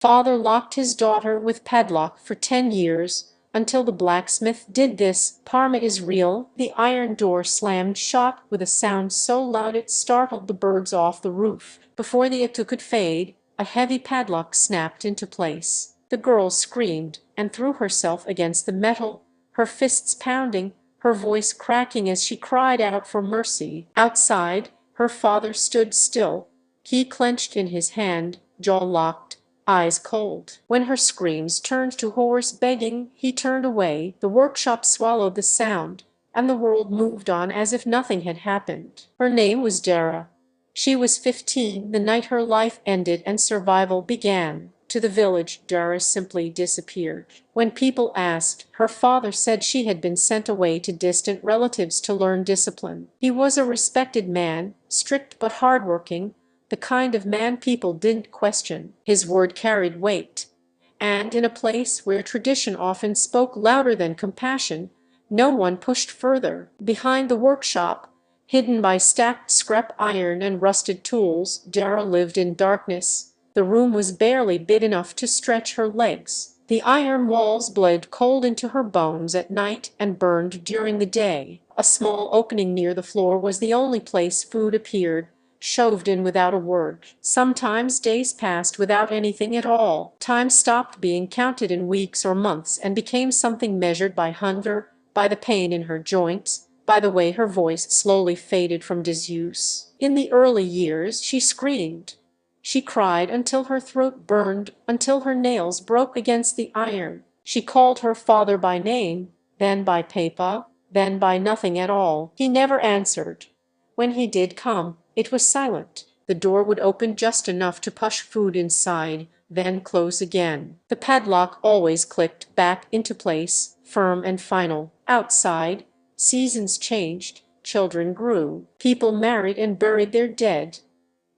Father locked his daughter with Padlock for 10 years, until the blacksmith did this. Parma is real. The iron door slammed shut with a sound so loud it startled the birds off the roof. Before the echo could fade, a heavy padlock snapped into place. The girl screamed and threw herself against the metal, her fists pounding, her voice cracking as she cried out for mercy. Outside, her father stood still, key clenched in his hand, jaw locked, eyes cold. When her screams turned to hoarse begging, he turned away. The workshop swallowed the sound, and the world moved on as if nothing had happened. Her name was Dara. She was 15 the night her life ended and survival began. To the village, Dara simply disappeared. When people asked, her father said she had been sent away to distant relatives to learn discipline. He was a respected man, strict but hardworking, the kind of man people didn't question. His word carried weight. And in a place where tradition often spoke louder than compassion, no one pushed further. Behind the workshop, hidden by stacked scrap iron and rusted tools, Dara lived in darkness. The room was barely big enough to stretch her legs. The iron walls bled cold into her bones at night and burned during the day. A small opening near the floor was the only place food appeared, shoved in without a word. Sometimes days passed without anything at all. Time stopped being counted in weeks or months and became something measured by hunger, by the pain in her joints, by the way her voice slowly faded from disuse. In the early years, she screamed. She cried until her throat burned, until her nails broke against the iron. She called her father by name, then by Papa, then by nothing at all. He never answered. When he did come, it was silent. The door would open just enough to push food inside, then close again. The padlock always clicked back into place, firm and final. Outside, seasons changed, children grew, people married and buried their dead.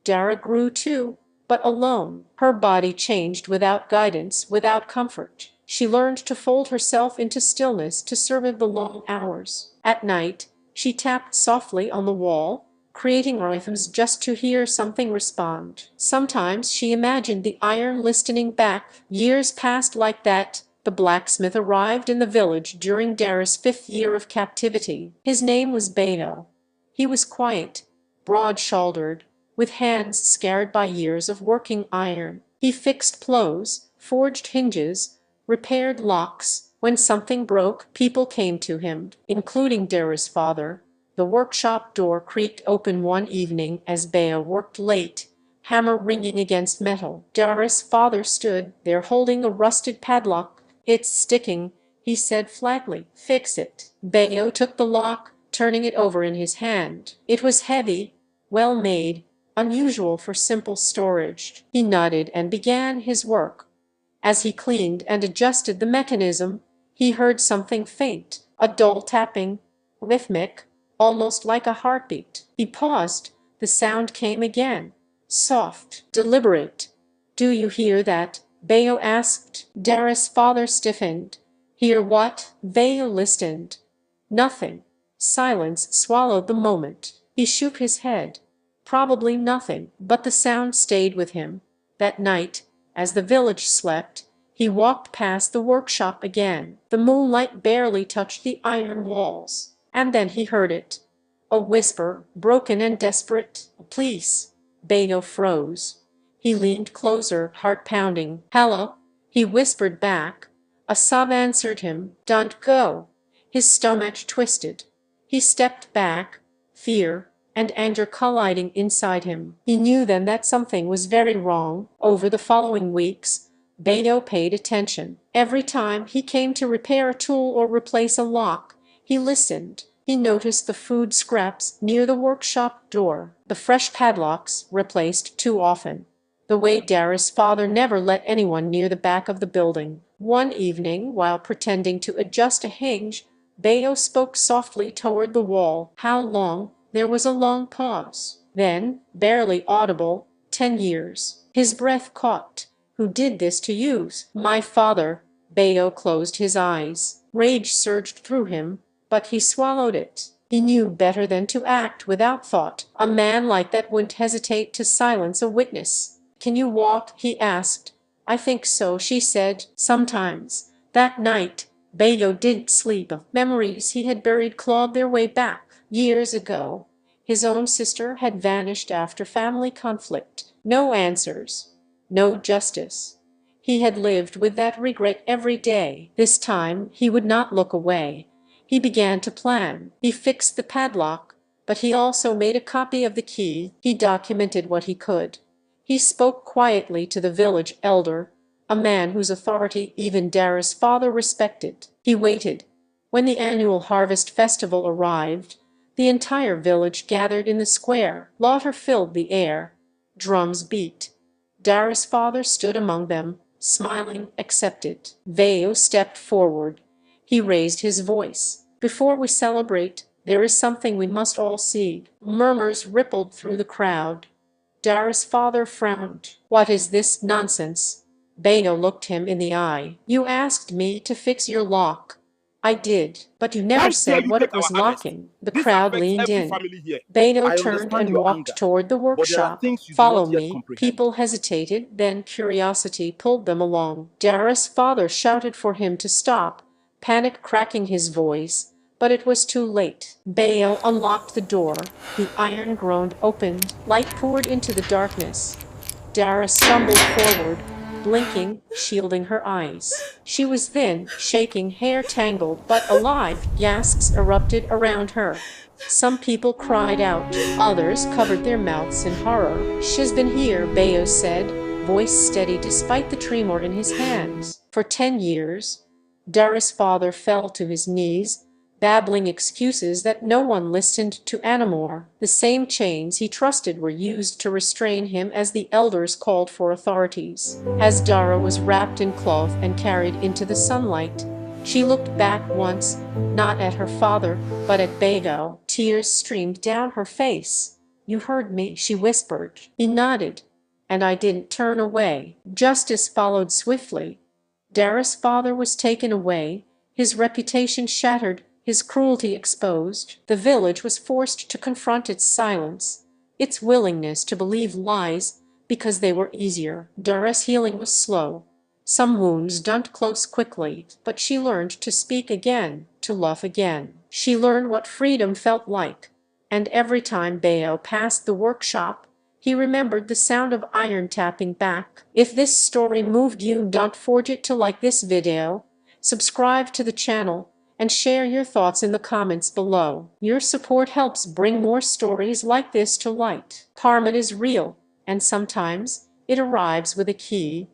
Dara grew too, but alone. Her body changed without guidance, without comfort. She learned to fold herself into stillness to survive the long hours. At night, she tapped softly on the wall, creating rhythms just to hear something respond. Sometimes she imagined the iron listening back. Years passed like that. The blacksmith arrived in the village during Dara's 5th year of captivity. His name was Bayo. He was quiet, broad-shouldered, with hands scarred by years of working iron. He fixed plows, forged hinges, repaired locks. When something broke, people came to him, including Dara's father. The workshop door creaked open one evening as Bayo worked late, hammer ringing against metal. Dara's father stood there holding a rusted padlock. "It's sticking," he said flatly. "Fix it." Bayo took the lock, turning it over in his hand. It was heavy, well made, unusual for simple storage. He nodded and began his work. As he cleaned and adjusted the mechanism, he heard something faint, a dull tapping, rhythmic, almost like a heartbeat. He paused. The sound came again, soft, deliberate. "Do you hear that?" Bayo asked. Dara's father stiffened. "Hear what?" Bayo listened. Nothing. Silence swallowed the moment. He shook his head. Probably nothing, but the sound stayed with him. That night, as the village slept, he walked past the workshop again. The moonlight barely touched the iron walls. And then he heard it. A whisper, broken and desperate. "Please." Bayo froze. He leaned closer, heart pounding. "Hello," he whispered back. A sob answered him. "Don't go." His stomach twisted. He stepped back, fear and anger colliding inside him. He knew then that something was very wrong. Over the following weeks, Bayo paid attention. Every time he came to repair a tool or replace a lock, he listened. He noticed the food scraps near the workshop door, the fresh padlocks replaced too often, the way Dara's father never let anyone near the back of the building. One evening, while pretending to adjust a hinge, Bayo spoke softly toward the wall. "How long?" There was a long pause. Then, barely audible, 10 years. His breath caught. "Who did this to you?" "My father." Bayo closed his eyes. Rage surged through him, but he swallowed it. He knew better than to act without thought. A man like that wouldn't hesitate to silence a witness. "Can you walk?" he asked. I think so, she said. Sometimes. That night, Bayo didn't sleep. Memories he had buried clawed their way back. Years ago, his own sister had vanished after family conflict. No answers. No justice. He had lived with that regret every day. This time he would not look away. He began to plan. He fixed the padlock, but he also made a copy of the key. He documented what he could. He spoke quietly to the village elder, a man whose authority even Dara's father respected. He waited. When the annual harvest festival arrived, the entire village gathered in the square. Laughter filled the air. Drums beat. Dara's father stood among them, smiling, accepted. Veo stepped forward. He raised his voice. Before we celebrate, there is something we must all see. Murmurs rippled through the crowd. Dara's father frowned. What is this nonsense? Bayo looked him in the eye. You asked me to fix your lock. I did, but you never How dare said you what take it our was harvest? locking. The This crowd affects leaned every in. family here. Beto I turned understand and your walked anger, toward the but there are workshop. things you do Follow not yet me. comprehend. People hesitated, then curiosity pulled them along. Dara's father shouted for him to stop, panic cracking his voice, but it was too late. Bayo unlocked the door. The iron groaned opened. Light poured into the darkness. Dara stumbled forward, blinking, shielding her eyes. She was thin, shaking, hair tangled but alive. Gasps erupted around her. Some people cried out. Others covered their mouths in horror. She's been here, Bayo said, voice steady despite the tremor in his hands. For 10 years. Dara's father fell to his knees, babbling excuses that no one listened to anymore. The same chains he trusted were used to restrain him as the elders called for authorities. As Dara was wrapped in cloth and carried into the sunlight, she looked back once, not at her father, but at Bago. Tears streamed down her face. You heard me, she whispered. He nodded, and I didn't turn away. Justice followed swiftly. Dara's father was taken away, his reputation shattered, his cruelty exposed. The village was forced to confront its silence, its willingness to believe lies because they were easier. Dara's healing was slow. Some wounds don't close quickly, but she learned to speak again, to love again. She learned what freedom felt like. And every time Bayo passed the workshop, he remembered the sound of iron tapping back. If this story moved you, don't forget to like this video, subscribe to the channel, and share your thoughts in the comments below. Your support helps bring more stories like this to light. Karma is real, and sometimes it arrives with a key.